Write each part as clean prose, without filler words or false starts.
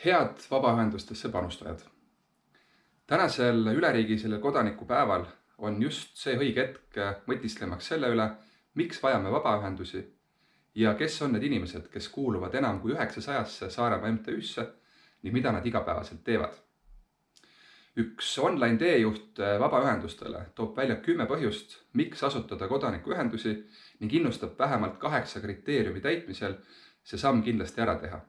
Head vabaühendustesse panustajad! Tänasel üleriigilisel kodanikupäeval on just see õige hetk mõtisklemaks selle üle, miks vajame vabaühendusi ja kes on need inimesed, kes kuuluvad enam kui 900 Saaremaa MTÜ-sse ning mida nad igapäevaselt teevad. Üks online teejuht vabaühendustele toob välja 10 põhjust, miks asutada kodanikuühendusi ning innustab vähemalt 8 kriteeriumi täitmisel see samm kindlasti ära teha.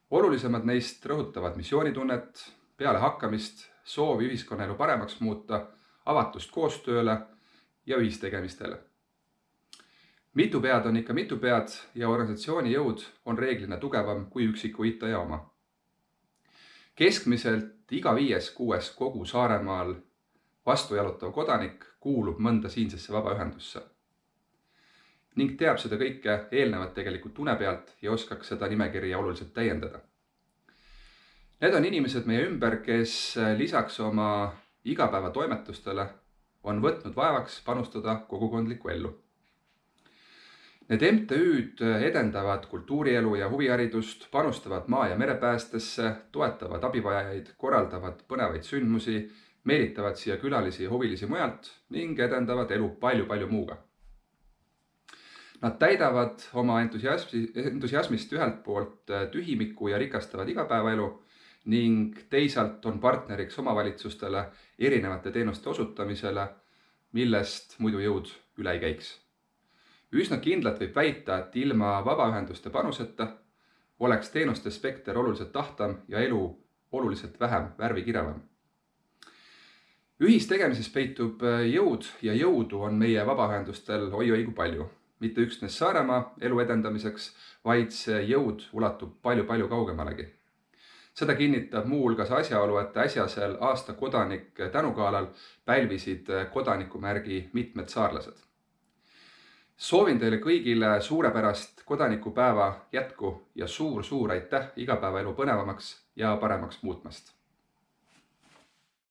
Olulisemad neist rõhutavad missioonitunnet, pealehakkamist, soovi ühiskonnaelu paremaks muuta, avatust koostööle ja ühistegemistele. Mitu pead on ikka mitu pead ja organisatsiooni jõud on reeglina tugevam kui üksiku IT-ja oma. Keskmiselt iga 5-6 kogu Saaremaal vastu jalutav kodanik kuulub mõnda siinsesse vabaühendusse ning teab seda kõike eelnevat tegelikult une pealt ja oskaks seda nimekirja oluliselt täiendada. Need on inimesed meie ümber, kes lisaks oma igapäevatoimetustele on võtnud vaevaks panustada kogukondlikku ellu. Need MTÜ-d edendavad kultuurielu ja huviharidust, panustavad maa- ja merepäästesse, toetavad abivajajaid, korraldavad põnevaid sündmusi, meelitavad siia külalisi ja huvilisi mujalt ning edendavad elu palju muuga. Nad täidavad oma entusiasmist ühelt poolt tühimiku ja rikastavad igapäevaelu ning teisalt on partneriks omavalitsustele erinevate teenuste osutamisele, millest muidu jõud üle ei käiks. Üsna kindlalt võib väita, et ilma vabaühenduste panuseta oleks teenuste spekter oluliselt tahtam ja elu oluliselt vähem värvikiravam. Ühistegemises peitub jõud ja jõudu on meie vabaühendustel oi kui palju. Mitte üksnes Saaremaa elu edendamiseks, vaid see jõud ulatub palju kaugemalegi. Seda kinnitab muu hulgas asjaolu, et äsjasel aasta kodanik tänugalal pälvisid kodanikumärgi mitmed saarlased. Soovin teile kõigile suurepärast kodanikupäeva jätku ja suur aitäh igapäevaelu põnevamaks ja paremaks muutmast.